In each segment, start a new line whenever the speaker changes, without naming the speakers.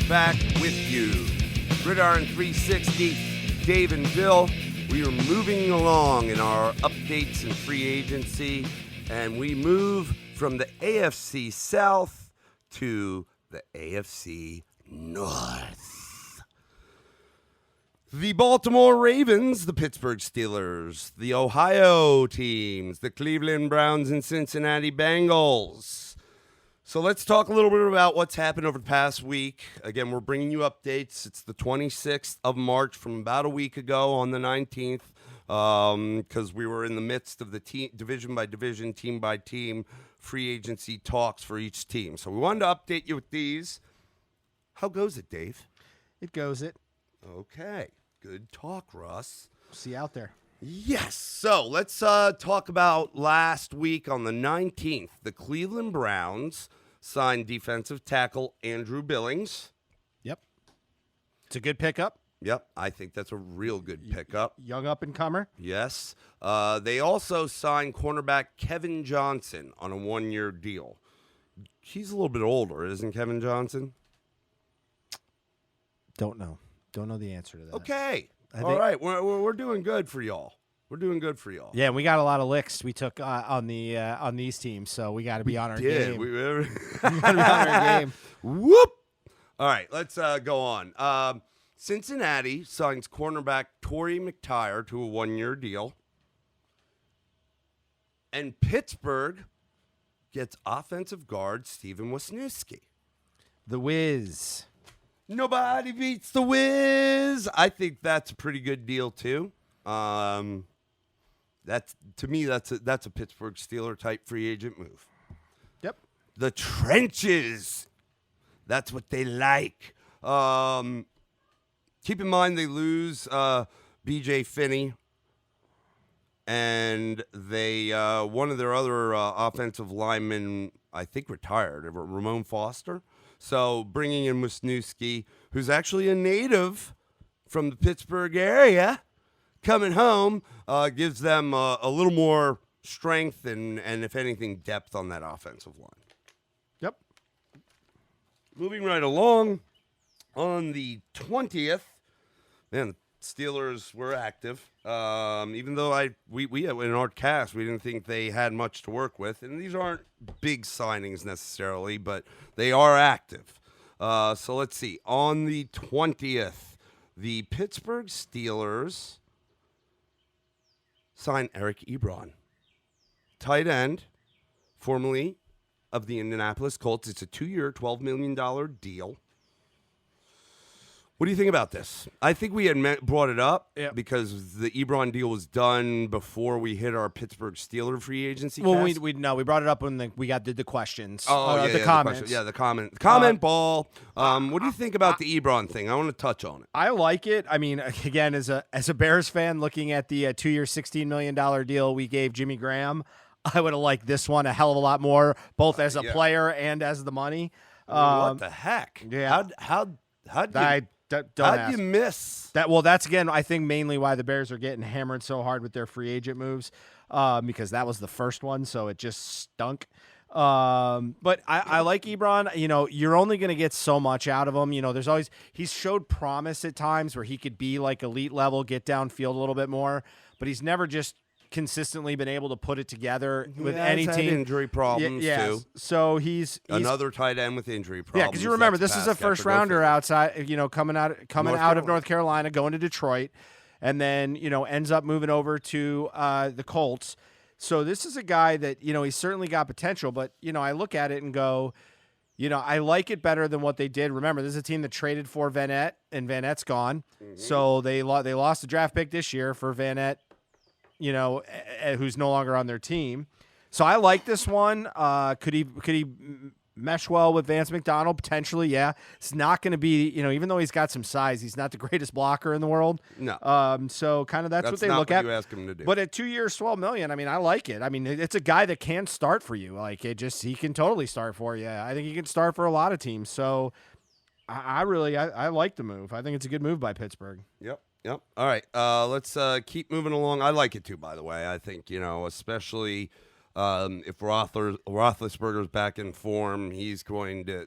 back with you. Gridiron 360, Dave and Bill. We are moving along in our updates and free agency, and we move from the AFC South to the AFC North. The Baltimore Ravens, the Pittsburgh Steelers, the Ohio teams, the Cleveland Browns and Cincinnati Bengals. So let's talk a little bit about what's happened over the past week. Again, we're bringing you updates. It's the 26th of March from about a week ago on the 19th because we were in the midst of the division by division, team by team, free agency talks for each team. So we wanted to update you with these. How goes it, Dave?
It goes it.
Okay. Good talk, Russ.
See you out there.
Yes. So let's talk about last week on the 19th. The Cleveland Browns signed defensive tackle Andrew Billings.
Yep. It's a good pickup.
Yep. I think that's a real good pickup.
Young up-and-comer.
Yes. They also signed cornerback Kevin Johnson on a 1-year deal. He's a little bit older, isn't Kevin Johnson?
Don't know the answer to that.
Okay. All right. We're doing good for y'all. We're doing good for y'all.
Yeah, and we got a lot of licks we took on these teams, so we got to be on our game.
We
got to be on our game.
Whoop. All right, let's go on. Cincinnati signs cornerback Torrey McTyer to a 1-year deal. And Pittsburgh gets offensive guard Steven Wisniewski.
The Wiz.
Nobody beats the Wiz. I think that's a pretty good deal too. That's to me that's a Pittsburgh Steeler type free agent move.
Yep.
The trenches. That's what they like. Keep in mind they lose B.J. Finney, and they one of their other offensive linemen I think retired, Ramon Foster. So bringing in Wisniewski, who's actually a native from the Pittsburgh area, coming home, gives them a little more strength and, if anything, depth on that offensive line.
Yep.
Moving right along, on the 20th, man, the Steelers were active. Even though we in our cast, we didn't think they had much to work with. And these aren't big signings necessarily, but they are active. So let's see. On the 20th, the Pittsburgh Steelers signed Eric Ebron, tight end, formerly of the Indianapolis Colts. It's a 2-year, $12 million deal. What do you think about this? I think we had brought it up because the Ebron deal was done before we hit our Pittsburgh Steeler free agency.
Well, we brought it up when we did the questions. The comments.
The comment ball. What do you think about the Ebron thing? I want to touch on it.
I like it. I mean, again, as a Bears fan, looking at the 2-year, $16 million deal we gave Jimmy Graham, I would have liked this one a hell of a lot more, both as a player and as the money.
What the heck?
Yeah.
How'd you miss
that? Well, that's again, I think mainly why the Bears are getting hammered so hard with their free agent moves, because that was the first one, so it just stunk. But I like Ebron. You know, you're only going to get so much out of him. You know, he's showed promise at times where he could be like elite level, get downfield a little bit more, but he's never just consistently been able to put it together with any
had
team.
Injury problems too.
So he's
another tight end with injury problems.
Yeah, because you remember this is a first rounder outside. You know, coming out of North Carolina, going to Detroit, and then ends up moving over to the Colts. So this is a guy that he's certainly got potential, but I look at it and go, I like it better than what they did. Remember, this is a team that traded for Vanette, and Vanette's gone. Mm-hmm. So they lost the draft pick this year for Vanette. Who's no longer on their team. So I like this one. Could he mesh well with Vance McDonald? Potentially, yeah. It's not going to be, even though he's got some size, he's not the greatest blocker in the world.
No.
So kind of that's what they look at.
You ask him to do.
But at 2 years, $12 million, I mean, I like it. I mean, it's a guy that can start for you. Like he can totally start for you. I think he can start for a lot of teams. So I like the move. I think it's a good move by Pittsburgh.
Yep. All right. Let's keep moving along. I like it too, by the way. I think, especially If Roethlisberger's back in form,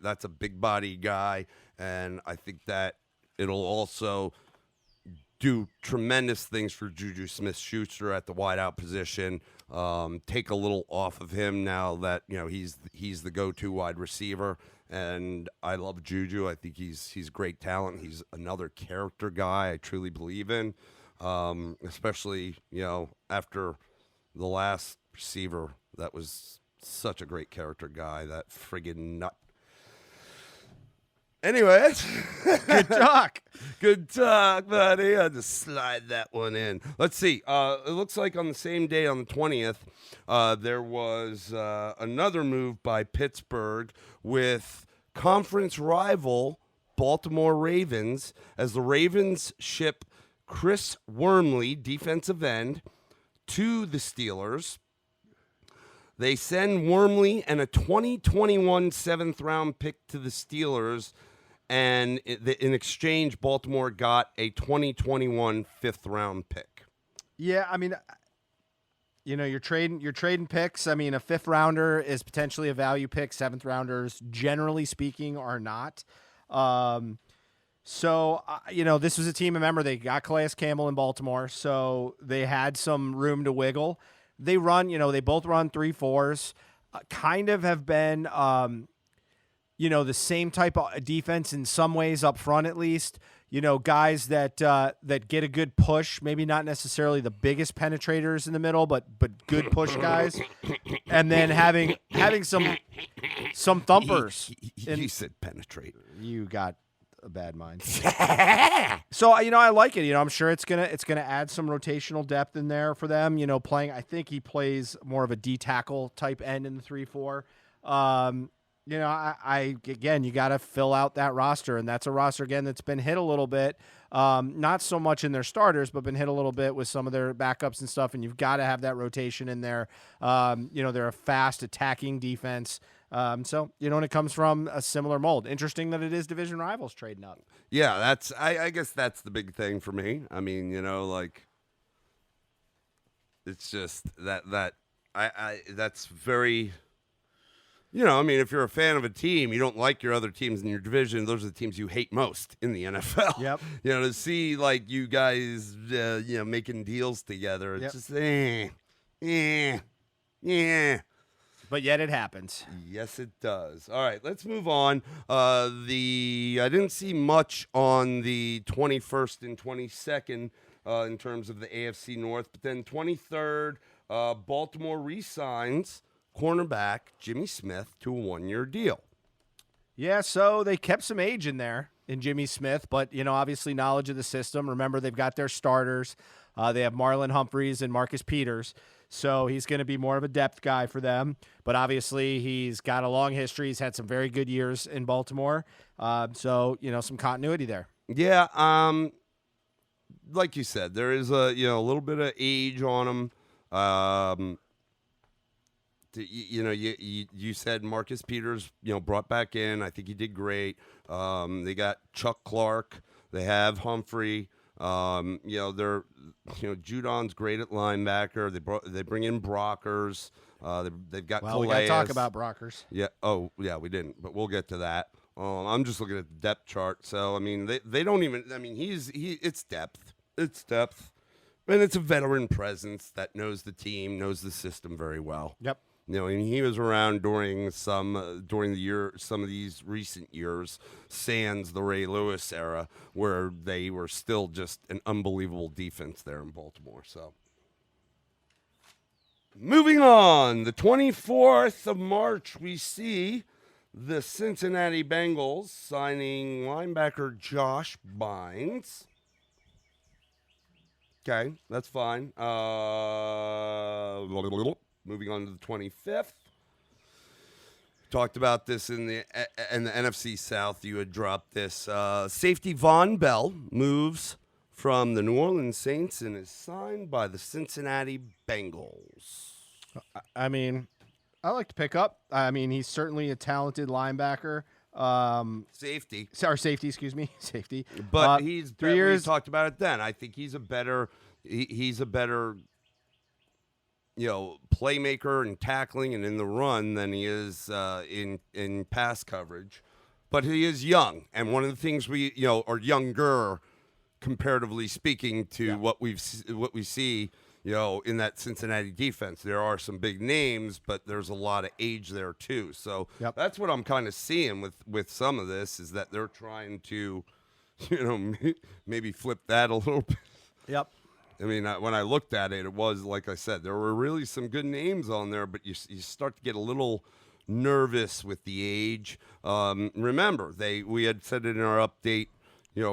that's a big body guy, and I think that it'll also do tremendous things for Juju Smith-Schuster at the wideout position. Take a little off of him now that he's the go-to wide receiver, and I love Juju. I think he's great talent. He's another character guy I truly believe in, especially after the last receiver that was such a great character guy, that friggin' nut. Anyways,
good talk.
Good talk, buddy. I'll just slide that one in. Let's see. It looks like on the same day, on the 20th, there was another move by Pittsburgh with conference rival Baltimore Ravens, as the Ravens ship Chris Wormley, defensive end, to the Steelers. They send Wormley and a 2021 7th-round pick to the Steelers, and in exchange, Baltimore got a 2021 5th-round pick.
Yeah, I mean, you're trading picks. I mean, a 5th-rounder is potentially a value pick. 7th-rounders, generally speaking, are not. So, this was a team. Remember, they got Calais Campbell in Baltimore, so they had some room to wiggle. They run, they both run 3-4s, kind of have been, the same type of defense in some ways up front, at least. Guys that get a good push, maybe not necessarily the biggest penetrators in the middle, but good push guys, and then having some thumpers.
You said penetrate.
You got a bad mind. So I like it. I'm sure it's gonna add some rotational depth in there for them. Playing. I think he plays more of a D tackle type end in the 3-4. Again, you got to fill out that roster, and that's a roster again that's been hit a little bit. Not so much in their starters, but been hit a little bit with some of their backups and stuff. And you've got to have that rotation in there. They're a fast attacking defense. And it comes from a similar mold. Interesting that it is division rivals trading up.
Yeah, I guess that's the big thing for me. I mean, it's just that that's very, if you're a fan of a team, you don't like your other teams in your division, those are the teams you hate most in the NFL.
Yep.
To see you guys, making deals together, it's just,
But yet it happens.
Yes, it does. All right, let's move on. I didn't see much on the 21st and 22nd in terms of the AFC North, but then 23rd, Baltimore re-signs cornerback Jimmy Smith to a 1-year deal.
Yeah, so they kept some age in there in Jimmy Smith, but, obviously knowledge of the system. Remember, they've got their starters. They have Marlon Humphreys and Marcus Peters. So he's going to be more of a depth guy for them. But obviously he's got a long history. He's had some very good years in Baltimore. Some continuity there.
Yeah, like you said, there is a little bit of age on him. You said Marcus Peters, brought back in. I think he did great. They got Chuck Clark. They have Humphrey. Judon's great at linebacker. They bring in Brockers. They've got.
Well, we got to talk about Brockers.
Yeah. Oh, yeah. We didn't, but we'll get to that. I'm just looking at the depth chart. So I mean, they don't even. I mean, it's depth. It's depth, and it's a veteran presence that knows the team, knows the system very well.
Yep.
And he was around during the year, some of these recent years, sans the Ray Lewis era, where they were still just an unbelievable defense there in Baltimore. So, moving on, the 24th of March, we see the Cincinnati Bengals signing linebacker Josh Bynes. Okay, that's fine. Moving on to the 25th. Talked about this in the NFC South. You had dropped this. Safety Von Bell moves from the New Orleans Saints and is signed by the Cincinnati Bengals.
I mean, I like to pick up. I mean, he's certainly a talented linebacker.
Safety.
Excuse me. Safety.
But he's
3 years.
We talked about it then. I think he's a better playmaker and tackling and in the run than he is in pass coverage. But he is young, and one of the things we are younger, comparatively speaking, to what we see. In that Cincinnati defense, there are some big names, but there's a lot of age there too. So that's what I'm kind of seeing with some of this, is that they're trying to, maybe flip that a little bit.
Yep.
I mean, when I looked at it, it was, like I said, there were really some good names on there, but you start to get a little nervous with the age. Remember, we had said it in our update,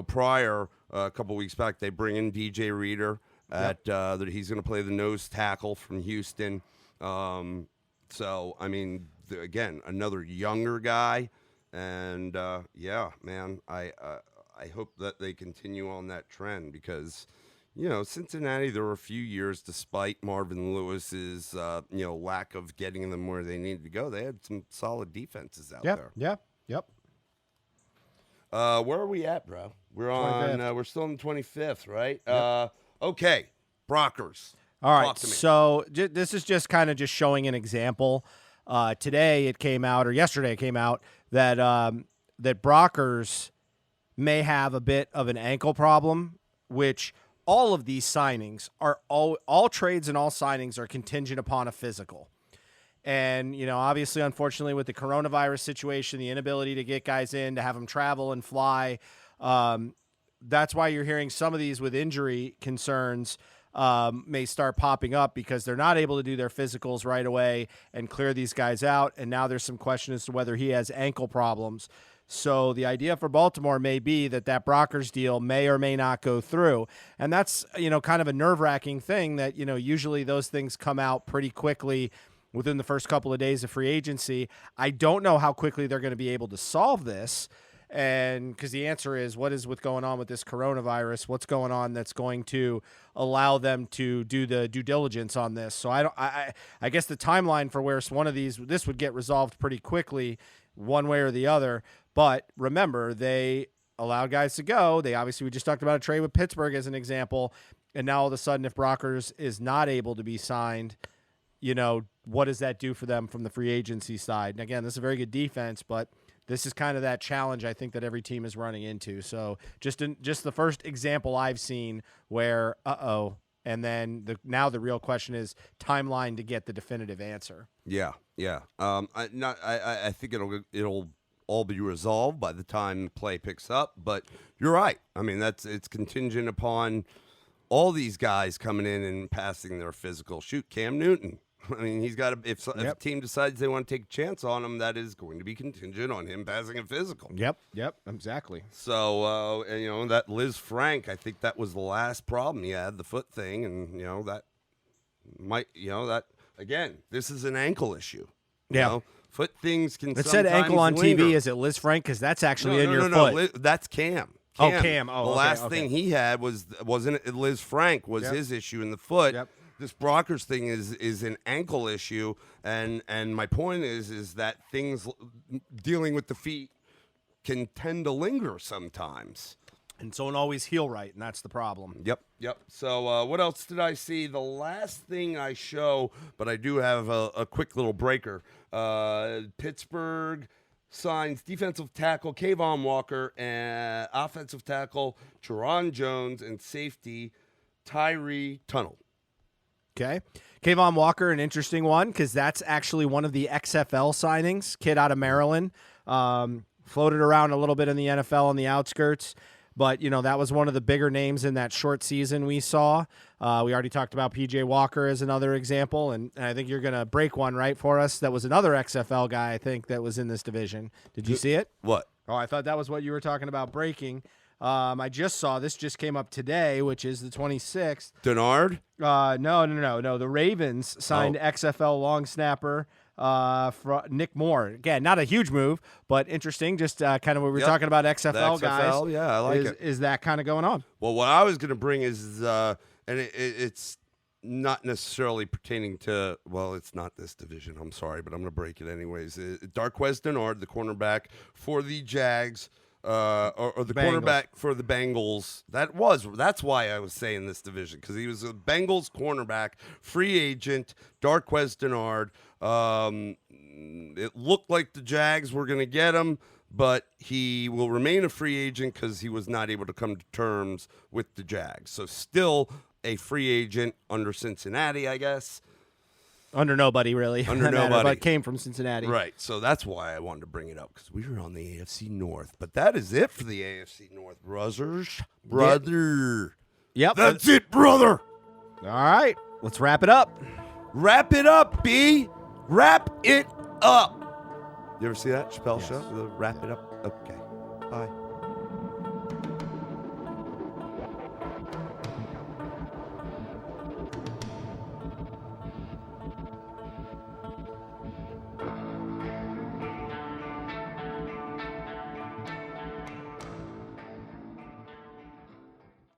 prior a couple weeks back, they bring in DJ Reader. That he's going to play the nose tackle from Houston. So, I mean, again, another younger guy. And, man, I hope that they continue on that trend because, Cincinnati, there were a few years, despite Marvin Lewis's, lack of getting them where they needed to go, they had some solid defenses out there.
Yep.
Where are we at, bro? We're on. We're still on the 25th, right?
Yep.
Okay, Brockers.
All right, so this is just kind of just showing an example. Today it came out, or yesterday it came out, that that Brockers may have a bit of an ankle problem, which all of these signings are all trades and all signings are contingent upon a physical. And, obviously, unfortunately, with the coronavirus situation, the inability to get guys in, to have them travel and fly, that's why you're hearing some of these with injury concerns may start popping up because they're not able to do their physicals right away and clear these guys out. And now there's some question as to whether he has ankle problems. So the idea for Baltimore may be that Brockers deal may or may not go through. And that's, kind of a nerve-wracking thing that, usually those things come out pretty quickly within the first couple of days of free agency. I don't know how quickly they're going to be able to solve this. And because the answer is, what is going on with this coronavirus? What's going on that's going to allow them to do the due diligence on this? So I guess the timeline for where one of this would get resolved pretty quickly, one way or the other. But remember, they allowed guys to go. We just talked about a trade with Pittsburgh as an example. And now all of a sudden, if Brockers is not able to be signed, what does that do for them from the free agency side? And again, this is a very good defense, but this is kind of that challenge I think that every team is running into. So just the first example I've seen where, and then now the real question is timeline to get the definitive answer.
Yeah. I think it'll all be resolved by the time play picks up. But you're right. I mean, it's contingent upon all these guys coming in and passing their physical. Shoot, Cam Newton. I mean, he's got to. If a team decides they want to take a chance on him, that is going to be contingent on him passing a physical.
Yep, exactly.
So, and that Liz Frank, I think that was the last problem he had, the foot thing, and that might, that again, this is an ankle issue.
Yeah,
foot things can.
It said ankle on
linger.
TV. Is it Liz Frank? Because that's actually in your foot.
No, that's Cam.
Cam.
The last thing he had wasn't it Liz Frank was his issue in the foot.
Yep.
This Brockers thing is an ankle issue, and my point is that things dealing with the feet can tend to linger sometimes.
And so don't always heal right, and that's the problem.
Yep. So what else did I see? The last thing I show, but I do have a quick little breaker. Pittsburgh signs defensive tackle Kayvon Walker and offensive tackle Teron Jones and safety Tyree Tunnel.
Okay. Kayvon Walker, an interesting one because that's actually one of the XFL signings, kid out of Maryland. Floated around a little bit in the NFL on the outskirts, but, that was one of the bigger names in that short season we saw. We already talked about P.J. Walker as another example, and I think you're going to break one, right, for us. That was another XFL guy, I think, that was in this division. Did you see it?
What?
Oh, I thought that was what you were talking about breaking. I just saw this just came up today, which is the 26th.
Denard?
No. The Ravens signed XFL long snapper Nick Moore. Again, not a huge move, but interesting. Just kind of what we were talking about XFL guys.
Yeah, I like it.
Is that kind of going on?
Well, what I was going to bring is, and it's not necessarily pertaining to, well, it's not this division. I'm sorry, but I'm going to break it anyways. Darqueze Denard, the cornerback for the Jags. or the cornerback for the Bengals. That's why I was saying this division, because he was a Bengals cornerback, free agent, Darqueze Dennard. It looked like the Jags were going to get him, but he will remain a free agent because he was not able to come to terms with the Jags. So still a free agent under Cincinnati, I guess.
Under nobody, really.
Under nobody.
But came from Cincinnati.
Right. So that's why I wanted to bring it up, because we were on the AFC North. But that is it for the AFC North, brothers. Brother.
Yep.
That's it, brother.
All right. Let's wrap it up.
Wrap it up, B. Wrap it up. You ever see that Chappelle show? Wrap it up. Okay. Bye.